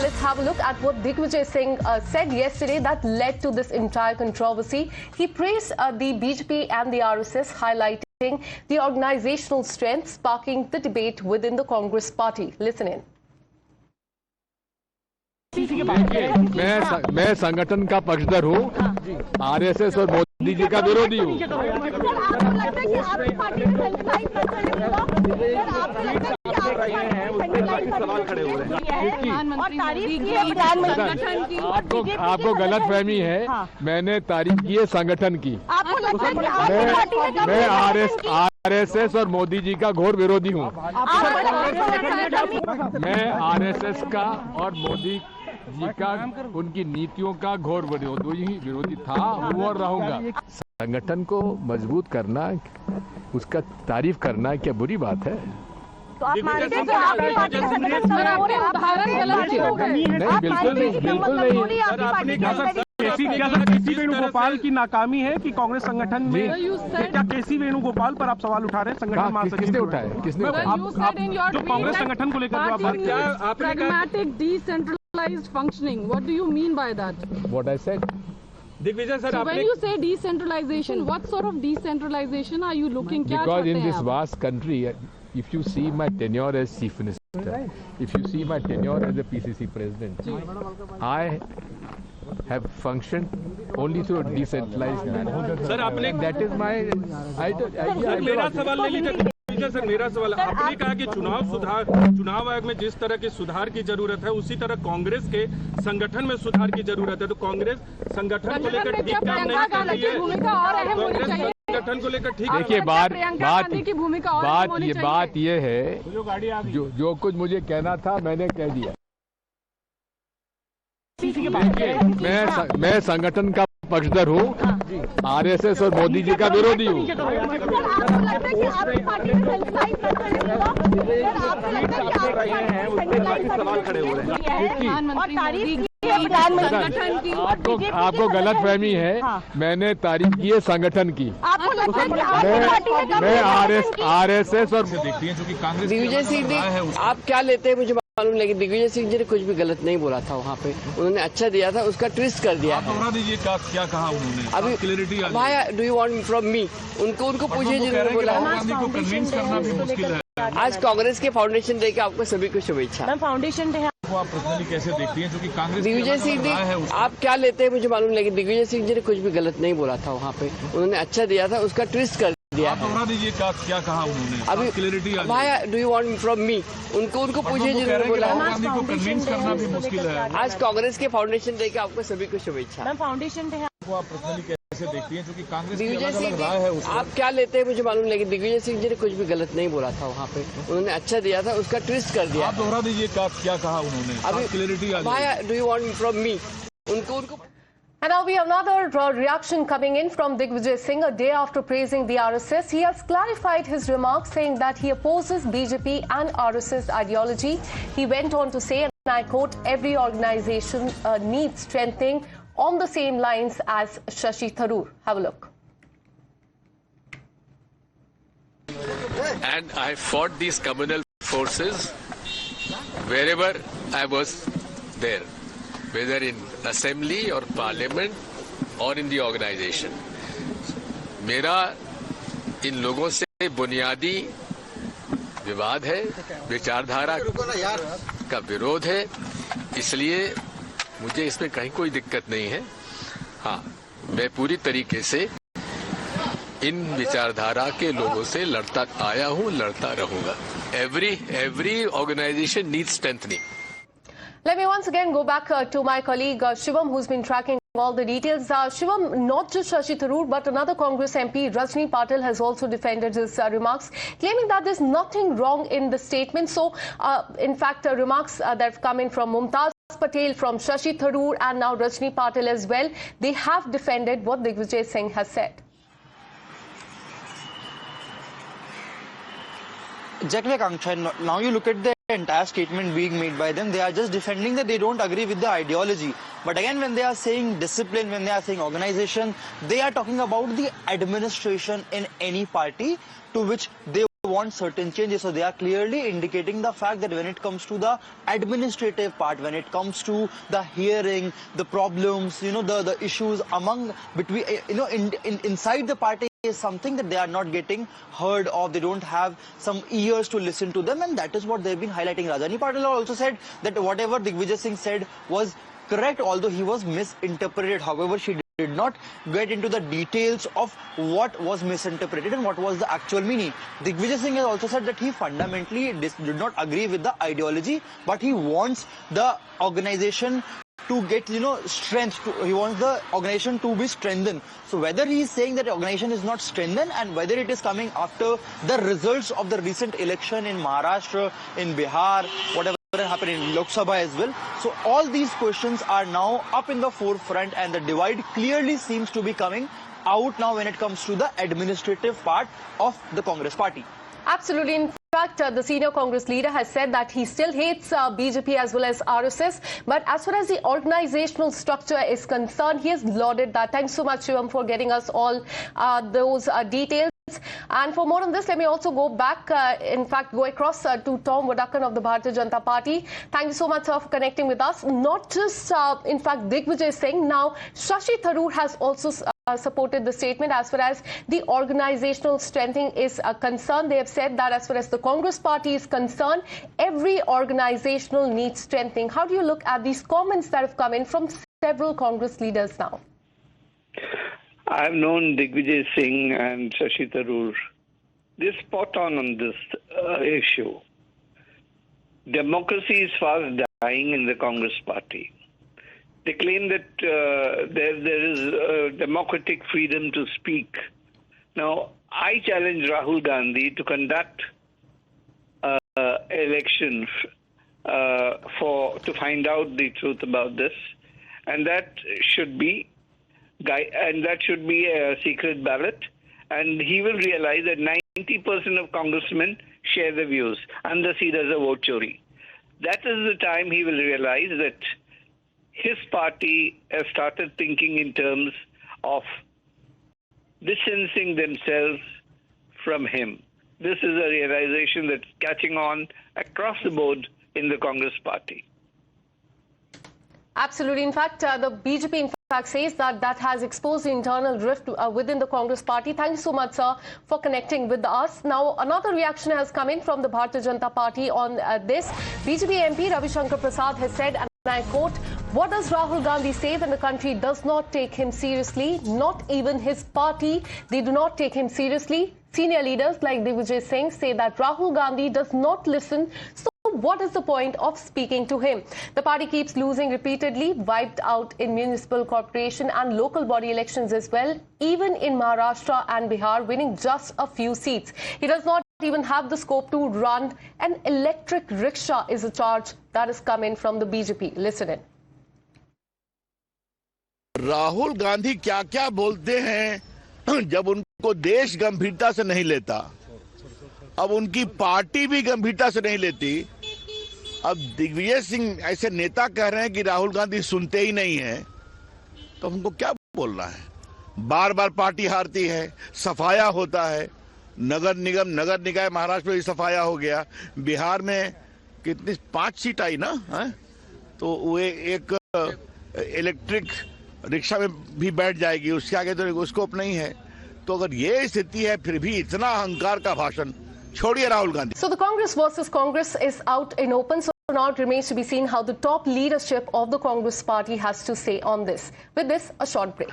let's have a look at what Digvijay Singh said yesterday that led to this entire controversy. He praised the BJP and the RSS, highlighting the organizational strength, sparking the debate within the Congress party. Listen in. मैं संगठन का पक्षधर हूँ, RSS और मोदी जी का विरोधी हूँ। आपको गलत फहमी है। मैंने तारीफ की है संगठन की। मैं आरएसएस और मोदी जी का घोर विरोधी हूँ। मैं आरएसएस का और मोदी जी का, उनकी नीतियों का घोर विरोधी था, हूँ और रहूंगा। संगठन को मजबूत करना, उसका तारीफ करना क्या बुरी बात है? तो आप मानते हैं कि आपकी पार्टी का नहीं, बिल्कुल नहीं। केसी वेणुगोपाल की नाकामी है कि कांग्रेस संगठन में, क्या केसी वेणुगोपाल पर आप सवाल उठा रहे हैं? संगठन महासचिव किसने उठाए? किसने जो कांग्रेस संगठन को लेकर आप बात कर pragmatic decentralized functioning, what do you mean by that? What I said. Digvijay sir, So when you say decentralization, what sort of decentralization are you looking? Because in this vast country, if you see my tenure as chief minister, if you see my tenure as a PCC president, I have functioned only through a decentralized manner. Sir आपने, that is my मेरा सवाल ले लीजिए sir. मेरा सवाल, आपने कहा कि चुनाव आयोग में जिस तरह के सुधार की जरूरत है, उसी तरह कांग्रेस के संगठन में सुधार की जरूरत है। तो कांग्रेस संगठन को लेकर ठीक काम नहीं कर रही है। कांग्रेस संगठन को लेकर ठीक, देखिए बात ये है, जो कुछ मुझे कहना था मैंने कह दिया। मैं संगठन का पक्षधर हूँ, आरएसएस और मोदी जी का विरोधी हूँ। सवाल खड़े हो रहे हैं। आपको गलत फहमी है। मैंने तारीफ की है संगठन की। मैं आरएसएस और देखती है, जो कि कांग्रेस दिग्विजय सिंह जी, आप क्या लेते हैं मुझे मालूम, लेकिन दिग्विजय सिंह जी ने कुछ भी गलत नहीं बोला था वहाँ पे। उन्होंने अच्छा दिया था, उसका ट्विस्ट कर दिया। आप दोहरा दीजिए क्या कहा उन्होंने? अभी क्लैरिटी भाई, do you want from me? उनको पूछिए जिन्होंने बोला। राहुल गांधी को कन्विंस करना भी मुश्किल है। आज कांग्रेस के फाउंडेशन डे के आपको सभी को शुभेच्छा। फाउंडेशन डे वो आप पर्सनली कैसे देखती हैं, जो कि कांग्रेस दिग्विजय सिंह जी, आप क्या लेते हैं मुझे मालूम, लेकिन दिग्विजय सिंह जी ने कुछ भी गलत नहीं बोला था वहाँ पे। उन्होंने अच्छा दिया था, उसका ट्विस्ट कर दिया। आप दोहरा दीजिए क्या कहा उन्होंने? अभी क्लैरिटी भाई, do you want from me? उनको पूछिए जिन्होंने बोला। राहुल गांधी को कन्विंस करना भी मुश्किल है। आज कांग्रेस के फाउंडेशन डे के आपको सभी को शुभेच्छा। फाउंडेशन डे वो आप पर्सनली कैसे देखती हैं, जो कि कांग्रेस की दिग्विजय सिंह अलग राय है? जी, आप क्या लेते हैं मुझे मालूम, लेकिन दिग्विजय सिंह जी ने कुछ भी गलत नहीं बोला था वहाँ पे। उन्होंने अच्छा दिया था, उसका ट्विस्ट कर दिया। आप दोहरा दीजिए क्या कहा उन्होंने? अभी क्लैरिटी भाई, do you want from me? उनको And now we have another reaction coming in from Digvijay Singh a day after praising the RSS. He has clarified his remarks, saying that he opposes BJP and RSS ideology. He went on to say, and I quote, every organization needs strengthening on the same lines as Shashi Tharoor. Have a look. And I fought these communal forces wherever I was there, whether in assembly or parliament or in the organization. मेरा इन लोगों से बुनियादी विवाद है, विचारधारा का विरोध है, इसलिए मुझे इसमें कहीं कोई दिक्कत नहीं है। हाँ, मैं पूरी तरीके से इन विचारधारा के लोगों से लड़ता आया हूँ, लड़ता रहूंगा। Every organization needs strengthening. Let me once again go back to my colleague Shivam, who's been tracking all the details. Shivam, not just Shashi Tharoor, but another Congress MP, Rajni Patil, has also defended his remarks, claiming that there's nothing wrong in the statement. So, in fact, remarks that have come in from Mumtaz Patel, from Shashi Tharoor, and now Rajni Patil as well, they have defended what Digvijay Singh has said. Exactly, Akanksha. Now you look at the entire statement being made by them. They are just defending that they don't agree with the ideology. But again, when they are saying discipline, when they are saying organization, they are talking about the administration in any party to which they want certain changes. So they are clearly indicating the fact that when it comes to the administrative part, when it comes to the hearing, the problems, the issues between, inside the party is something that they are not getting heard of. They don't have some ears to listen to them, and that is what they've been highlighting. Rajani Patil also said that whatever Digvijay Singh said was correct, although he was misinterpreted. However, she did not get into the details of what was misinterpreted and what was the actual meaning. Digvijay Singh has also said that he fundamentally did not agree with the ideology, but he wants the organization to get, strength. He wants the organization to be strengthened. So whether he is saying that the organization is not strengthened and whether it is coming after the results of the recent election in Maharashtra, in Bihar, whatever happened in Lok Sabha as well. So all these questions are now up in the forefront, and the divide clearly seems to be coming out now when it comes to the administrative part of the Congress party. Absolutely. In fact, the senior Congress leader has said that he still hates BJP as well as RSS. But as far as the organizational structure is concerned, he has lauded that. Thanks so much, Shivam, for getting us all those details. And for more on this, let me also go back, go across to Tom Wadakan of the Bharatiya Janata Party. Thank you so much, sir, for connecting with us. Not just, Digvijay Singh. Now, Shashi Tharoor has also supported the statement as far as the organizational strengthening is concerned. They have said that as far as the Congress party is concerned, every organizational needs strengthening. How do you look at these comments that have come in from several Congress leaders now? I've known Digvijay Singh and Shashi Tharoor. They're spot on this issue. Democracy is fast dying in the Congress party. They claim that there is democratic freedom to speak. Now, I challenge Rahul Gandhi to conduct elections to find out the truth about this, and that should be a secret ballot, and he will realize that 90% of congressmen share the views, unless he does a vote chori. That is the time he will realize that his party has started thinking in terms of distancing themselves from him. This is a realization that's catching on across the board in the Congress party. Absolutely. In fact, the BJP says that has exposed the internal rift within the Congress party. Thank you so much, sir, for connecting with us. Now, another reaction has come in from the Bharatiya Janata Party on this. BJP MP Ravi Shankar Prasad has said, and I quote, "What does Rahul Gandhi say when the country does not take him seriously? Not even his party. They do not take him seriously. Senior leaders like Digvijay Singh say that Rahul Gandhi does not listen. So what is the point of speaking to him? The party keeps losing repeatedly, wiped out in municipal corporation and local body elections as well, even in Maharashtra and Bihar, winning just a few seats. He does not even have the scope to run an electric rickshaw, is a charge that has come in from the BJP. Listen in. Rahul Gandhi क्या क्या बोलते हैं जब उनको देश गंभीरता से नहीं लेता, अब उनकी पार्टी भी गंभीरता से नहीं लेती। अब दिग्विजय सिंह ऐसे नेता कह रहे हैं कि राहुल गांधी सुनते ही नहीं है, तो हमको क्या बोलना है? बार बार पार्टी हारती है, सफाया होता है, नगर निकाय महाराष्ट्र में सफाया हो गया, बिहार में कितनी 5 सीट आई ना, तो वो एक इलेक्ट्रिक रिक्शा में भी बैठ जाएगी, उसके आगे तो स्कोप नहीं है। तो अगर ये स्थिति है फिर भी इतना अहंकार का भाषण, छोड़िए Rahul Gandhi. So the Congress versus Congress is out in open. So now it remains to be seen how the top leadership of the Congress party has to say on this. With this, a short break.